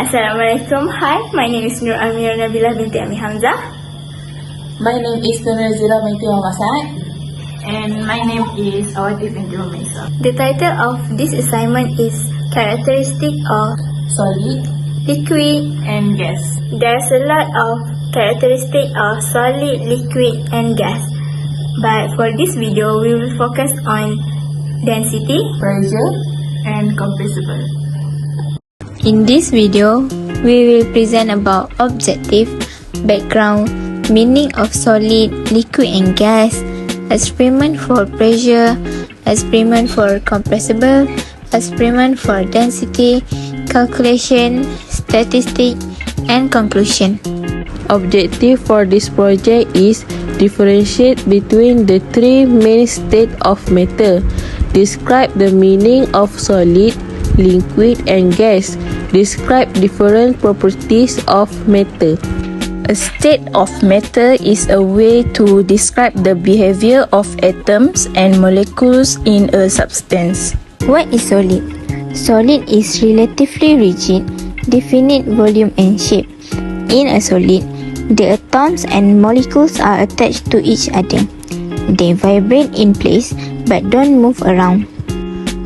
Assalamualaikum. Hi, my name is Nur Amir Nabila binti Ami Hamzah. My name is Nurazila binti Muhammad. And my name is Awati binti Umaisa. The title of this assignment is Characteristic of Solid. Liquid. And gas. There's a lot of characteristics of solid, liquid and gas. But for this video, we will focus on density, Pressure. And compressible. In this video, we will present about objective, background, meaning of solid, liquid and gas, experiment for pressure, experiment for compressible, experiment for density, calculation, statistic and conclusion. Objective for this project is differentiate between the three main states of matter. Describe the meaning of solid, liquid and gas. Describe different properties of matter. A state of matter is a way to describe the behavior of atoms and molecules in a substance. What is solid? Solid is relatively rigid, definite volume and shape. In a solid, the atoms and molecules are attached to each other. They vibrate in place but don't move around.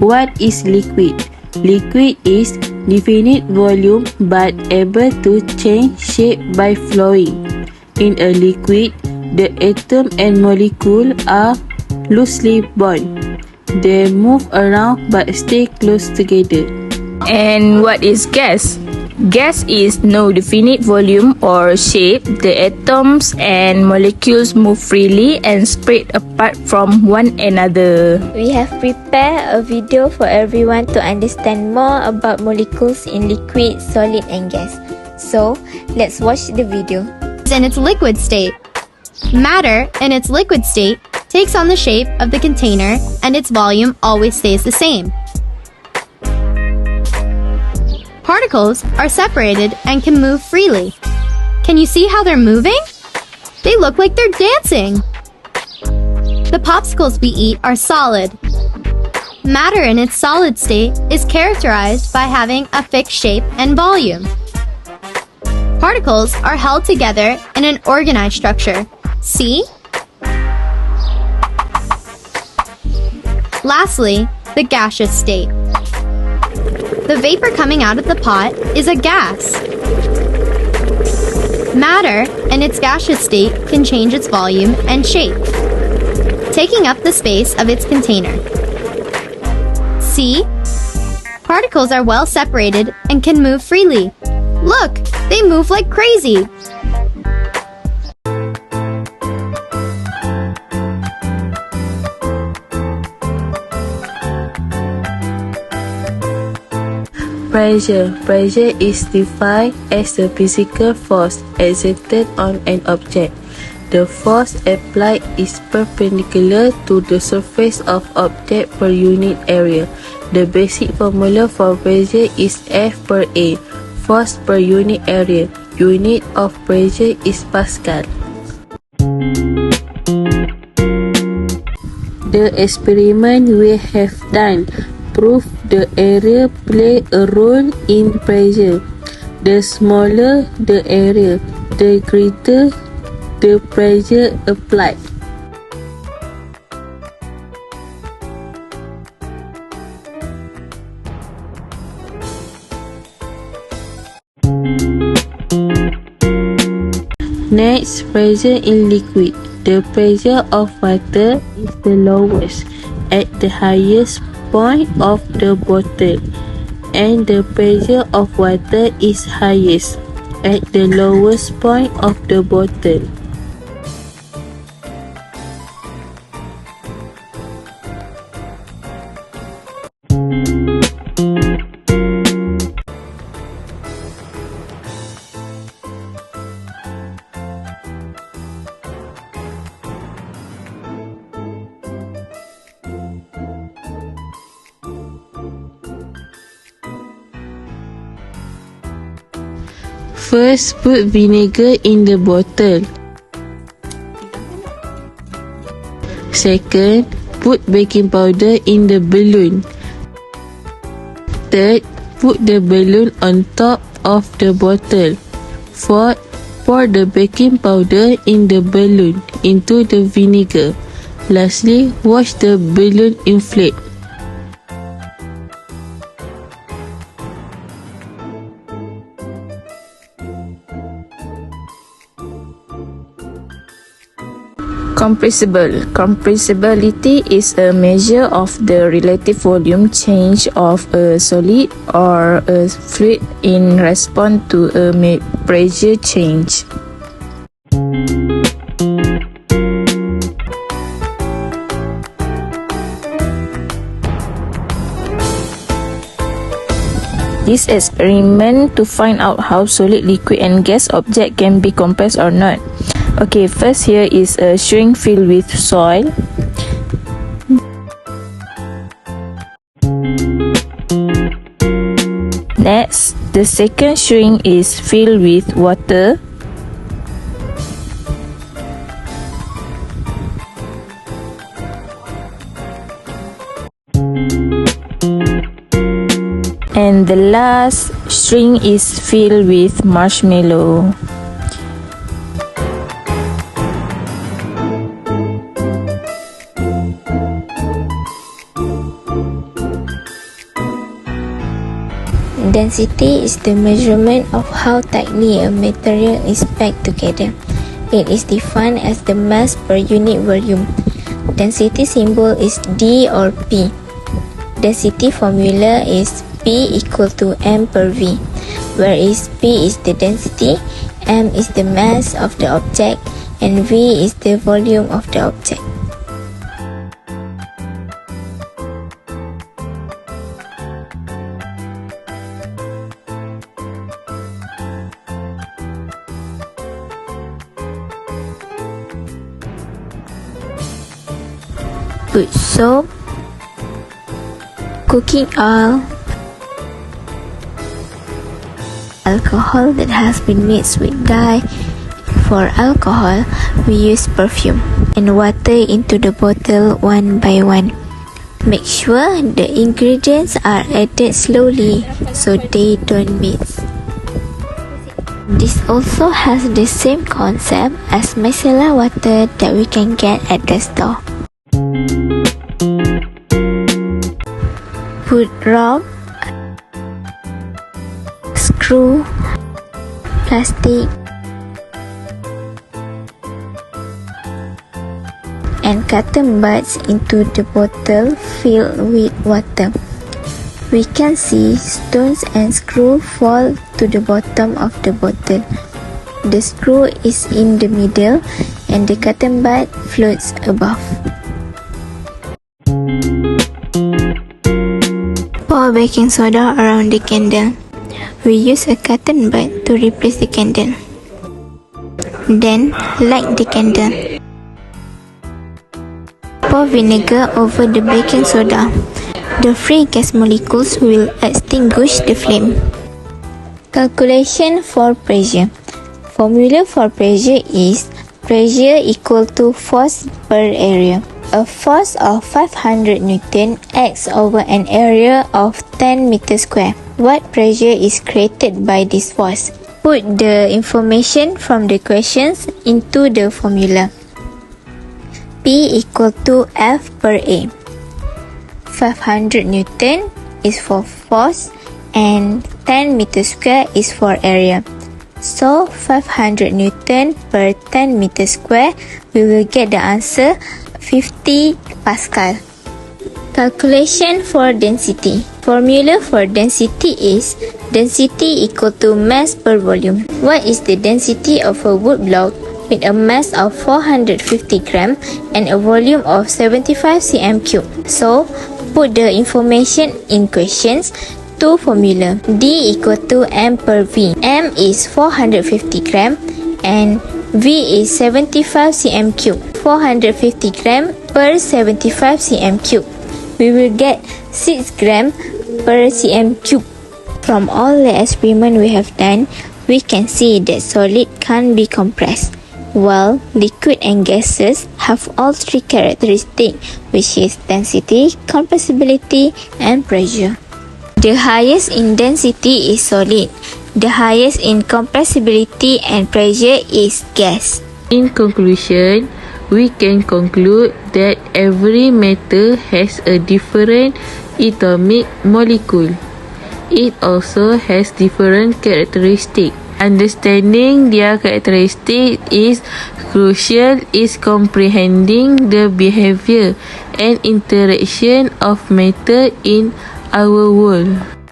What is liquid? Liquid is definite volume but able to change shape by flowing. In a liquid, the atom and molecule are loosely bound. They move around but stay close together. And what is gas? Gas is no definite volume or shape. The atoms and molecules move freely and spread apart from one another. We have prepared a video for everyone to understand more about molecules in liquid, solid and gas. So, let's watch the video. In its liquid state. Matter, in its liquid state, takes on the shape of the container and its volume always stays the same. Particles are separated and can move freely. Can you see how they're moving? They look like they're dancing. The popsicles we eat are solid. Matter in its solid state is characterized by having a fixed shape and volume. Particles are held together in an organized structure. See? Lastly, the gaseous state. The vapor coming out of the pot is a gas. Matter, in its gaseous state, can change its volume and shape, taking up the space of its container. See? Particles are well separated and can move freely. Look, they move like crazy. Pressure. Pressure is defined as the physical force exerted on an object. The force applied is perpendicular to the surface of object per unit area. The basic formula for pressure is F per A, force per unit area. Unit of pressure is Pascal. The experiment we have done prove the area play a role in pressure. The smaller the area, the greater the pressure applied. Next, pressure in liquid. The pressure of water is the lowest at the highest point of the bottle, and the pressure of water is highest at the lowest point of the bottle. First, put vinegar in the bottle. Second, put baking powder in the balloon. Third, put the balloon on top of the bottle. Fourth, pour the baking powder in the balloon into the vinegar. Lastly, watch the balloon inflate. Compressible. Compressibility is a measure of the relative volume change of a solid or a fluid in response to a pressure change. This experiment to find out how solid, liquid and gas object can be compressed or not. Okay, first here is a string filled with soil. Next, the second string is filled with water. And the last string is filled with marshmallow. Density is the measurement of how tightly a material is packed together. It is defined as the mass per unit volume. Density symbol is D or P. Density formula is P equal to M per V, where P is the density, M is the mass of the object, and V is the volume of the object. Put soap, cooking oil, alcohol that has been mixed with dye. For alcohol, we use perfume, and water into the bottle one by one. Make sure the ingredients are added slowly so they don't mix. This also has the same concept as micellar water that we can get at the store. Put rock, screw, plastic, and cotton buds into the bottle filled with water. We can see stones and screw fall to the bottom of the bottle. The screw is in the middle and the cotton bud floats above. Pour baking soda around the candle. We use a cotton bud to replace the candle. Then light the candle. Pour vinegar over the baking soda. The free gas molecules will extinguish the flame. Calculation for pressure. Formula for pressure is pressure equal to force per area. A force of 500 Newton acts over an area of 10 meters square. What pressure is created by this force? Put the information from the questions into the formula. P equal to F per A. 500 Newton is for force and 10 meters square is for area. So 500 Newton per 10 meters square, we will get the answer 50 Pascal. Calculation for density. Formula for density is density equal to mass per volume. What is the density of a wood block with a mass of 450 gram and a volume of 75 cm3? So, put the information in questions to formula. D equal to M per V. M is 450 gram and V is 75 cm3. 450 gram per 75 cm3. We will get 6 gram per cm3. From all the experiment we have done, we can see that solid can't be compressed. while liquid and gases have all three characteristics, which is density, compressibility, and pressure. The highest in density is solid. The highest in compressibility and pressure is gas. In conclusion, we can conclude that every matter has a different atomic molecule. It also has different characteristics. Understanding their characteristics is crucial in comprehending the behavior and interaction of matter in our world.